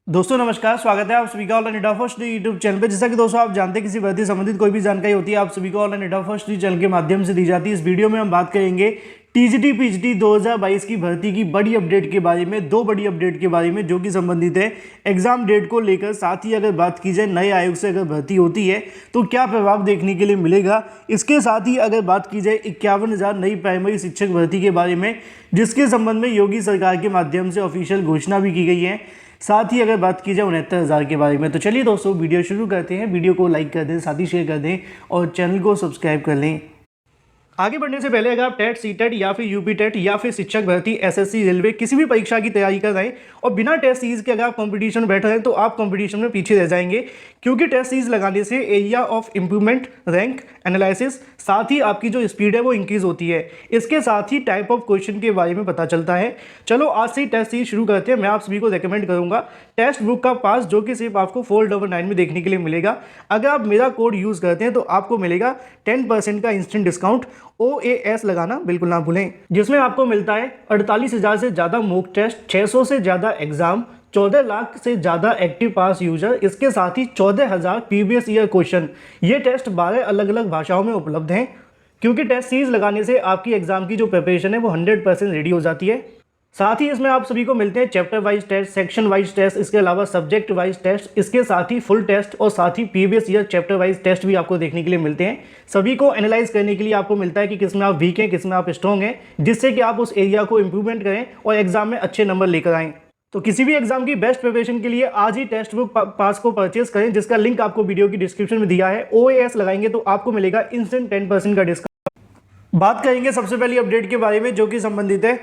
दोस्तों नमस्कार, स्वागत है आप सभी का ऑनलाइन एडा फर्स्ट यूट्यूब चैनल पे। जैसा कि दोस्तों आप जानते हैं किसी भर्ती संबंधित कोई भी जानकारी होती है आप सभी को ऑनलाइन एडा फर्स्ट चैनल के माध्यम से दी जाती है। इस वीडियो में हम बात करेंगे टीजीटी पीजीटी 2022 की भर्ती की बड़ी अपडेट के बारे में, दो बड़ी अपडेट के बारे में जो कि संबंधित है एग्जाम डेट को लेकर। साथ ही अगर बात की जाए नए आयोग से अगर भर्ती होती है तो क्या प्रभाव देखने के लिए मिलेगा। इसके साथ ही अगर बात की जाए 51,000 नई प्राइमरी शिक्षक भर्ती के बारे में, जिसके संबंध में योगी सरकार के माध्यम से ऑफिशियल घोषणा भी की गई है। साथ ही अगर बात की जाए 69,000 के बारे में। तो चलिए दोस्तों वीडियो शुरू करते हैं। वीडियो को लाइक कर दें, साथ ही शेयर कर दें और चैनल को सब्सक्राइब कर लें। आगे बढ़ने से पहले अगर आप टेट सीटेट या फिर यूपी टेट या फिर शिक्षक भर्ती एसएससी रेलवे किसी भी परीक्षा की तैयारी कर रहे हैं और बिना टेस्ट सीरीज के अगर आप कंपटीशन में बैठ रहे हैं तो आप कंपटीशन में पीछे रह जाएंगे, क्योंकि टेस्ट सीरीज लगाने से area of improvement, rank analysis, साथ ही आपकी जो स्पीड है वो इंक्रीज होती है। इसके साथ ही टाइप ऑफ क्वेश्चन के बारे में पता चलता है। चलो आज से ही टेस्ट सीरीज शुरू करते हैं। मैं आप सभी को रेकमेंड करूंगा टेस्ट बुक का पास, जो कि सिर्फ आपको 499 में देखने के लिए मिलेगा। अगर आप मेरा कोड यूज करते हैं तो आपको मिलेगा 10% का इंस्टेंट डिस्काउंट। OAS लगाना बिल्कुल ना भूलें, जिसमें आपको मिलता है 48,000 से ज़्यादा मॉक टेस्ट, 600 से ज़्यादा एग्जाम, 14 लाख से ज़्यादा एक्टिव पास यूजर, इसके साथ ही 14,000 प्रीवियस ईयर क्वेश्चन। ये टेस्ट 12 अलग अलग भाषाओं में उपलब्ध हैं, क्योंकि टेस्ट सीरीज लगाने से आपकी एग्जाम की जो प्रिपरेशन है वो 100% रेडी हो जाती है। साथ ही इसमें आप सभी को मिलते हैं chapter wise test, section wise test, इसके अलावा सब्जेक्ट वाइज टेस्ट, इसके साथ ही फुल टेस्ट और साथ ही previous year chapter wise test भी आपको देखने के लिए मिलते हैं। सभी को एनालाइज करने के लिए आपको मिलता है कि किसमें आप वीक हैं, किसमें आप स्ट्रॉन्ग हैं, जिससे कि आप उस एरिया को इंप्रूवमेंट करें और एग्जाम में अच्छे नंबर लेकर आएँ। तो किसी भी एग्जाम की बेस्ट प्रिपरेशन के लिए आज ही टेक्स्ट बुक पास को परचेस करें, जिसका लिंक आपको वीडियो की डिस्क्रिप्शन में दिया है। OAS लगाएंगे तो आपको मिलेगा इंस्टेंट 10% का डिस्काउंट। बात करेंगे सबसे पहली अपडेट के बारे में, जो कि संबंधित है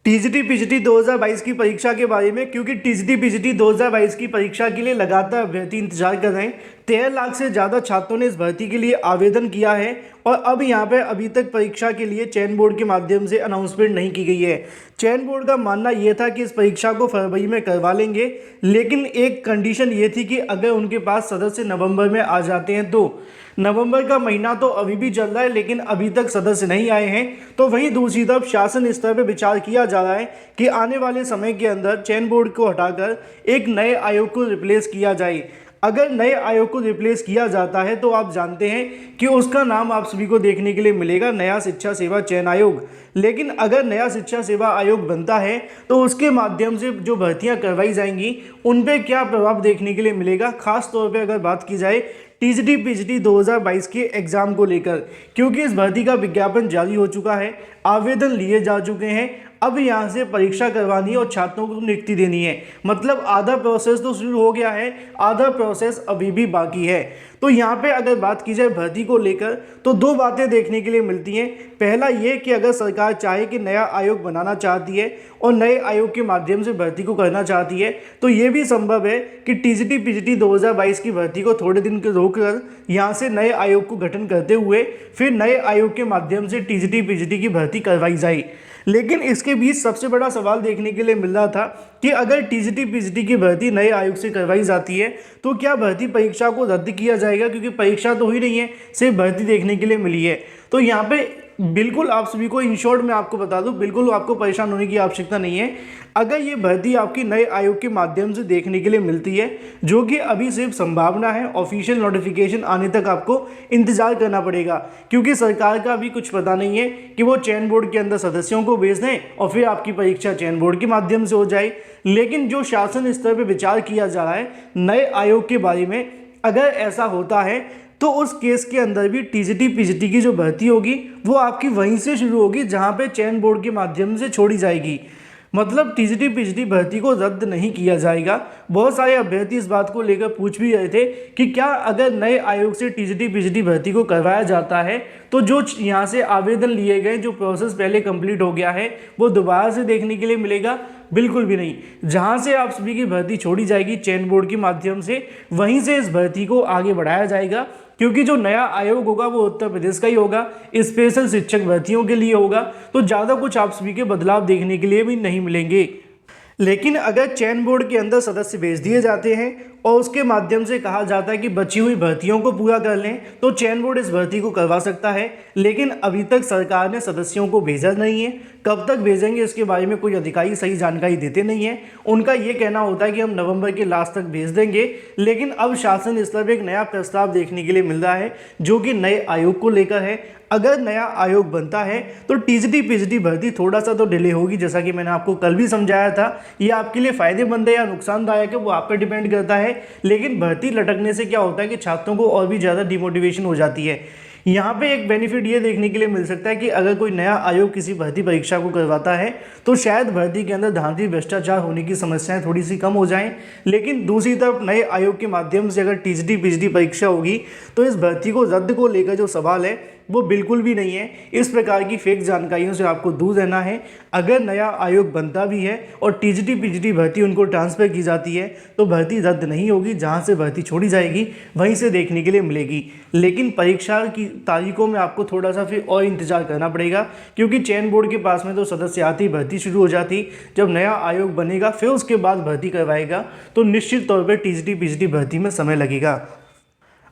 टीजीटी पीजीटी 2022 की परीक्षा के बारे में, क्योंकि टीजीटी पीजीटी 2022 की परीक्षा के लिए लगातार अभ्यर्थी इंतजार कर रहे हैं। 13 लाख से ज़्यादा छात्रों ने इस भर्ती के लिए आवेदन किया है और अब यहाँ पे अभी तक परीक्षा के लिए चयन बोर्ड के माध्यम से अनाउंसमेंट नहीं की गई है। चयन बोर्ड का मानना ये था कि इस परीक्षा को फरवरी में करवा लेंगे, लेकिन एक कंडीशन ये थी कि अगर उनके पास सदस्य नवंबर में आ जाते हैं तो। नवंबर का महीना तो अभी भी चल रहा है, लेकिन अभी तक सदस्य नहीं आए हैं। तो वहीं दूसरी तरफ शासन स्तर पर विचार किया जा रहा है कि आने वाले समय के अंदर चयन बोर्ड को हटाकर एक नए आयोग को रिप्लेस किया जाए। अगर नए आयोग को रिप्लेस किया जाता है तो आप जानते हैं कि उसका नाम आप सभी को देखने के लिए मिलेगा नया शिक्षा सेवा चयन आयोग। लेकिन अगर नया शिक्षा सेवा आयोग बनता है तो उसके माध्यम से जो भर्तियां करवाई जाएंगी उन पे क्या प्रभाव देखने के लिए मिलेगा, खास तौर पे अगर बात की जाए टीजीटी पीजीटी 2022 के एग्जाम को लेकर, क्योंकि इस भर्ती का विज्ञापन जारी हो चुका है, आवेदन लिए जा चुके हैं। अब यहाँ से परीक्षा करवानी है और छात्रों को नियुक्ति देनी है। मतलब आधा प्रोसेस तो शुरू हो गया है, आधा प्रोसेस अभी भी बाकी है। तो यहाँ पे अगर बात की जाए भर्ती को लेकर तो दो बातें देखने के लिए मिलती हैं। पहला ये कि अगर सरकार चाहे कि नया आयोग बनाना चाहती है और नए आयोग के माध्यम से भर्ती को करना चाहती है तो ये भी संभव है कि टीजीटी पीजीटी 2022 की भर्ती को थोड़े दिन रोककर यहाँ से नए आयोग को गठन करते हुए फिर नए आयोग के माध्यम से टीजीटी पीजीटी की भर्ती करवाई जाए। लेकिन इसके बीच सबसे बड़ा सवाल देखने के लिए मिल रहा था कि अगर टीजीटी पीजीटी की भर्ती नए आयोग से करवाई जाती है तो क्या भर्ती परीक्षा को रद्द किया जाएगा, क्योंकि परीक्षा तो हुई नहीं है, सिर्फ भर्ती देखने के लिए मिली है। तो यहाँ पे बिल्कुल आप सभी को इन शॉर्ट में आपको बता दूं, बिल्कुल आपको परेशान होने की आवश्यकता नहीं है। अगर ये भर्ती आपकी नए आयोग के माध्यम से देखने के लिए मिलती है, जो कि अभी सिर्फ संभावना है, ऑफिशियल नोटिफिकेशन आने तक आपको इंतजार करना पड़ेगा, क्योंकि सरकार का अभी कुछ पता नहीं है कि वो चयन बोर्ड के अंदर सदस्यों को भेज दें और फिर आपकी परीक्षा चयन बोर्ड के माध्यम से हो जाए। लेकिन जो शासन स्तर पर विचार किया जा रहा है नए आयोग के बारे में, अगर ऐसा होता है तो उस केस के अंदर भी टीजीटी पीजीटी की जो भर्ती होगी वो आपकी वहीं से शुरू होगी जहां पे चयन बोर्ड के माध्यम से छोड़ी जाएगी। मतलब टीजीटी पीजीटी भर्ती को रद्द नहीं किया जाएगा। बहुत सारे अभ्यर्थी इस बात को लेकर पूछ भी रहे थे कि क्या अगर नए आयोग से टीजीटी पीजीटी भर्ती को करवाया जाता है तो जो यहाँ से आवेदन लिए गए, जो प्रोसेस पहले कंप्लीट हो गया है, वो दोबारा से देखने के लिए मिलेगा? बिल्कुल भी नहीं। जहाँ से आप सभी की भर्ती छोड़ी जाएगी चयन बोर्ड के माध्यम से, वहीं से इस भर्ती को आगे बढ़ाया जाएगा, क्योंकि जो नया आयोग होगा वो उत्तर प्रदेश का ही होगा, स्पेशल शिक्षक भर्तियों के लिए होगा। तो ज़्यादा कुछ आप सभी के बदलाव देखने के लिए भी नहीं मिलेंगे। लेकिन अगर चयन बोर्ड के अंदर सदस्य भेज दिए जाते हैं और उसके माध्यम से कहा जाता है कि बची हुई भर्तियों को पूरा कर लें तो चयन बोर्ड इस भर्ती को करवा सकता है। लेकिन अभी तक सरकार ने सदस्यों को भेजा नहीं है। कब तक भेजेंगे इसके बारे में कोई अधिकारी सही जानकारी देते नहीं है। उनका ये कहना होता है कि हम नवंबर के लास्ट तक भेज देंगे। लेकिन अब शासन स्तर पर एक नया प्रस्ताव देखने के लिए मिल रहा है जो कि नए आयोग को लेकर है। अगर नया आयोग बनता है तो टीजीटी पीजीटी भर्ती थोड़ा सा तो डिले होगी, जैसा कि मैंने आपको कल भी समझाया था। ये आपके लिए फायदेमंद है या नुकसानदायक है वो आप पे डिपेंड करता है। लेकिन भर्ती लटकने से क्या होता है कि छात्रों को और भी ज़्यादा डिमोटिवेशन हो जाती है। यहाँ पे एक बेनिफिट ये देखने के लिए मिल सकता है कि अगर कोई नया आयोग किसी भर्ती परीक्षा को करवाता है तो शायद भर्ती के अंदर धांधली भ्रष्टाचार होने की समस्याएं थोड़ी सी कम हो जाएं। लेकिन दूसरी तरफ नए आयोग के माध्यम से अगर टीजीटी पीजीटी परीक्षा होगी तो इस भर्ती को रद्द को लेकर जो सवाल है वो बिल्कुल भी नहीं है। इस प्रकार की फेक जानकारियों से आपको दूर रहना है। अगर नया आयोग बनता भी है और टीजीटी पीजीटी भर्ती उनको ट्रांसफ़र की जाती है तो भर्ती रद्द नहीं होगी। जहां से भर्ती छोड़ी जाएगी वहीं से देखने के लिए मिलेगी। लेकिन परीक्षा की तारीखों में आपको थोड़ा सा फिर और इंतजार करना पड़ेगा, क्योंकि चयन बोर्ड के पास में तो सदस्य आती भर्ती शुरू हो जाती। जब नया आयोग बनेगा फिर उसके बाद भर्ती करवाएगा तो निश्चित तौर पर टीजीटी पीजीटी भर्ती में समय लगेगा।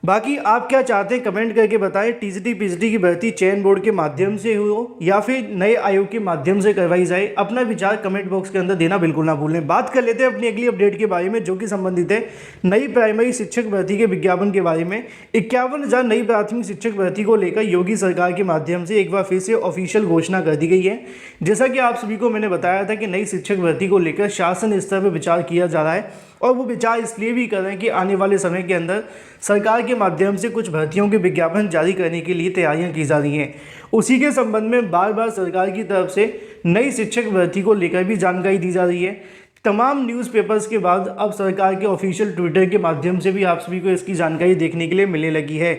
बाकी आप क्या चाहते हैं कमेंट करके बताएं। टीजीटी पीजीटी की भर्ती चयन बोर्ड के माध्यम से हो या फिर नए आयोग के माध्यम से करवाई जाए, अपना विचार कमेंट बॉक्स के अंदर देना बिल्कुल ना भूलें। बात कर लेते हैं अपनी अगली अपडेट के बारे में जो कि संबंधित है नई प्राइमरी शिक्षक भर्ती के विज्ञापन के बारे में। 51,000 नई प्राथमिक शिक्षक भर्ती को लेकर योगी सरकार के माध्यम से एक बार फिर से ऑफिशियल घोषणा कर दी गई है। जैसा कि आप सभी को मैंने बताया था कि नई शिक्षक भर्ती को लेकर शासन स्तर पर विचार किया जा रहा है और वो विचार इसलिए भी कर रहे हैं कि आने वाले समय के अंदर सरकार के माध्यम से कुछ भर्तियों के विज्ञापन जारी करने के लिए तैयारियां की जा रही हैं। उसी के संबंध में बार बार सरकार की तरफ से नई शिक्षक भर्ती को लेकर भी जानकारी दी जा रही है। तमाम न्यूज़पेपर्स के बाद अब सरकार के ऑफिशियल ट्विटर के माध्यम से भी आप सभी को इसकी जानकारी देखने के लिए मिलने लगी है।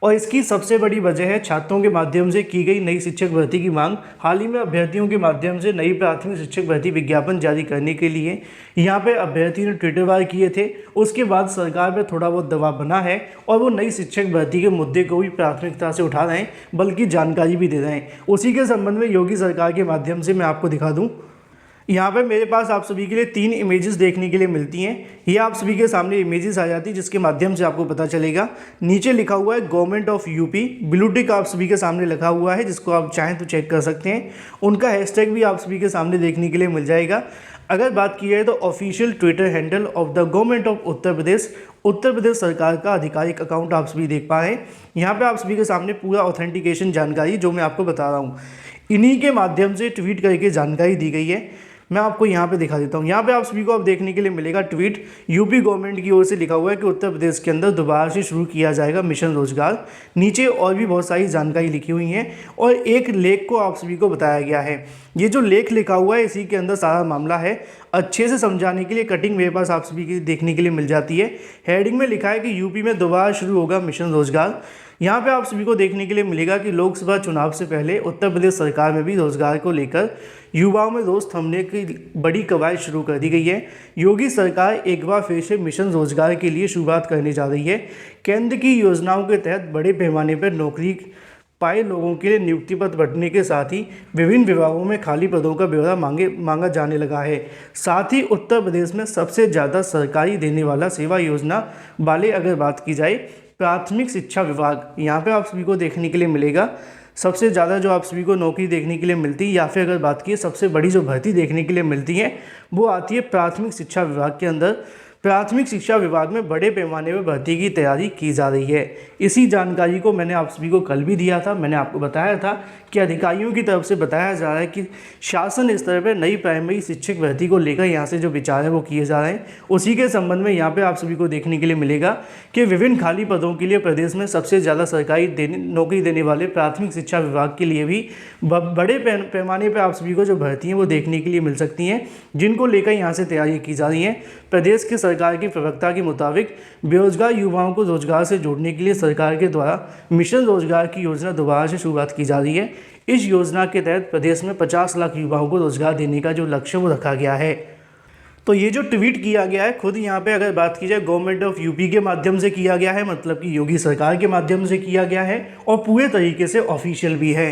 और इसकी सबसे बड़ी वजह है छात्रों के माध्यम से की गई नई शिक्षक भर्ती की मांग। हाल ही में अभ्यर्थियों के माध्यम से नई प्राथमिक शिक्षक भर्ती विज्ञापन जारी करने के लिए यहाँ पे अभ्यर्थी ने ट्विटर वार किए थे। उसके बाद सरकार पर थोड़ा बहुत दबाव बना है और वो नई शिक्षक भर्ती के मुद्दे को भी प्राथमिकता से उठा रहे हैं, बल्कि जानकारी भी दे रहे हैं। उसी के संबंध में योगी सरकार के माध्यम से मैं आपको दिखा दूँ। यहाँ पे मेरे पास आप सभी के लिए 3 इमेजेस देखने के लिए मिलती हैं। ये आप सभी के सामने इमेजेस आ जाती है जिसके माध्यम से आपको पता चलेगा। नीचे लिखा हुआ है government of UP, blue tick आप सभी के सामने लिखा हुआ है जिसको आप चाहें तो चेक कर सकते हैं। उनका हैशटैग भी आप सभी के सामने देखने के लिए मिल जाएगा। अगर बात की जाए तो official Twitter handle of the government of Uttar Pradesh सरकार का आधिकारिक अकाउंट आप सभी देख पा रहे हैं। यहाँ पे आप सभी के सामने पूरा ऑथेंटिकेशन जानकारी जो मैं आपको बता रहा हूँ इन्हीं के माध्यम से ट्वीट करके जानकारी दी गई है। मैं आपको यहाँ पे दिखा देता हूँ। यहाँ पे आप सभी को अब देखने के लिए मिलेगा ट्वीट यूपी गवर्नमेंट की ओर से लिखा हुआ है कि उत्तर प्रदेश के अंदर दोबारा से शुरू किया जाएगा मिशन रोजगार। नीचे और भी बहुत सारी जानकारी लिखी हुई है और एक लेख को आप सभी को बताया गया है। ये जो लेख लिखा हुआ है इसी के अंदर सारा मामला है। अच्छे से समझाने के लिए कटिंग मेरे पास आप सभी की देखने के लिए मिल जाती है। हेडिंग में लिखा है कि यूपी में दोबारा शुरू होगा मिशन रोजगार। यहाँ पे आप सभी को देखने के लिए मिलेगा कि लोकसभा चुनाव से पहले उत्तर प्रदेश सरकार में भी रोजगार को लेकर युवाओं में रोज थमने की बड़ी कवायद शुरू कर दी गई है। योगी सरकार एक बार फिर से मिशन रोजगार के लिए शुरुआत करने जा रही है। केंद्र की योजनाओं के तहत बड़े पैमाने पर नौकरी पाए लोगों के लिए नियुक्ति पत्र बढ़ने के साथ ही विभिन्न विभागों में खाली पदों का ब्यौरा मांगा जाने लगा है। साथ ही उत्तर प्रदेश में सबसे ज़्यादा सरकारी देने वाला सेवा योजना वाले अगर बात की जाए प्राथमिक शिक्षा विभाग, यहाँ पे आप सभी को देखने के लिए मिलेगा सबसे ज़्यादा जो आप सभी को नौकरी देखने के लिए मिलती है, या फिर अगर बात की सबसे बड़ी जो भर्ती देखने के लिए मिलती है वो आती है प्राथमिक शिक्षा विभाग के अंदर। प्राथमिक शिक्षा विभाग में बड़े पैमाने पर भर्ती की तैयारी की जा रही है। इसी जानकारी को मैंने आप सभी को कल भी दिया था। मैंने आपको बताया था कि अधिकारियों की तरफ से बताया जा रहा है कि शासन स्तर पर नई प्राइमरी शिक्षक भर्ती को लेकर यहाँ से जो विचार है वो किए जा रहे हैं। उसी के संबंध में यहाँ पे आप सभी को देखने के लिए मिलेगा कि विभिन्न खाली पदों के लिए प्रदेश में सबसे ज़्यादा सरकारी नौकरी देने वाले प्राथमिक शिक्षा विभाग के लिए भी बड़े पैमाने पर आप सभी को जो भर्ती हैं वो देखने के लिए मिल सकती हैं, जिनको लेकर यहाँ से तैयारी की जा रही है। प्रदेश के सरकार की प्रवक्ता के मुताबिक बेरोजगार युवाओं को रोजगार से जोड़ने के लिए सरकार के द्वारा मिशन रोजगार की योजना दोबारा से शुरुआत की जा रही है। इस योजना के तहत प्रदेश में 50 लाख युवाओं को रोजगार देने का जो लक्ष्य वो रखा गया है। तो ये जो ट्वीट किया गया है खुद यहाँ पे अगर बात की जाए गवर्नमेंट ऑफ यूपी के माध्यम से किया गया है, मतलब कि योगी सरकार के माध्यम से किया गया है और पूरे तरीके से ऑफिशियल भी है।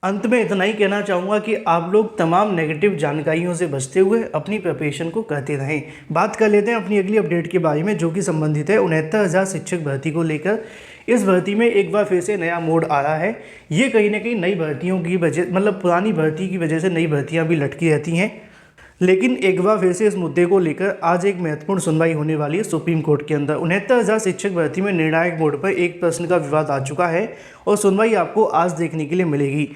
अंत में इतना ही कहना चाहूँगा कि आप लोग तमाम नेगेटिव जानकारियों से बचते हुए अपनी प्रिपरेशन को करते रहें। बात कर लेते हैं अपनी अगली अपडेट के बारे में, जो कि संबंधित है 69,000 शिक्षक भर्ती को लेकर। इस भर्ती में एक बार फिर से नया मोड आ रहा है। ये कहीं ना कहीं नई भर्तियों की वजह, मतलब पुरानी भर्ती की वजह से नई भर्तियाँ भी लटकी रहती हैं। लेकिन एक बार फिर से इस मुद्दे को लेकर आज एक महत्वपूर्ण सुनवाई होने वाली है सुप्रीम कोर्ट के अंदर। 69,000 शिक्षक भर्ती में निर्णायक मोड पर एक प्रश्न का विवाद आ चुका है और सुनवाई आपको आज देखने के लिए मिलेगी।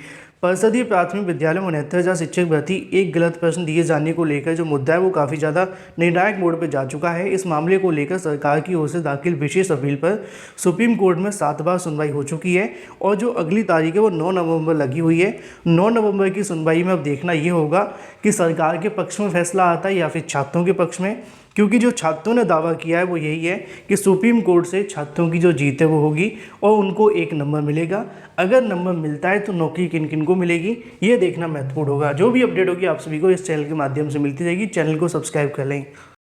परिषदीय प्राथमिक विद्यालय में 69,000 शिक्षक भर्ती एक गलत प्रश्न दिए जाने को लेकर जो मुद्दा है वो काफ़ी ज़्यादा निर्णायक मोड पर जा चुका है। इस मामले को लेकर सरकार की ओर से दाखिल विशेष अपील पर सुप्रीम कोर्ट में 7 बार सुनवाई हो चुकी है और जो अगली तारीख है वो 9 नवंबर लगी हुई है। 9 नवंबर की सुनवाई में अब देखना ये होगा कि सरकार के पक्ष में फैसला आता है या फिर छात्रों के पक्ष में, क्योंकि जो छात्रों ने दावा किया है वो यही है कि सुप्रीम कोर्ट से छात्रों की जो जीत है वो होगी और उनको 1 नंबर मिलेगा। अगर नंबर मिलता है तो नौकरी किन किन को मिलेगी ये देखना महत्वपूर्ण होगा। जो भी अपडेट होगी आप सभी को इस चैनल के माध्यम से मिलती रहेगी। चैनल को सब्सक्राइब कर लें।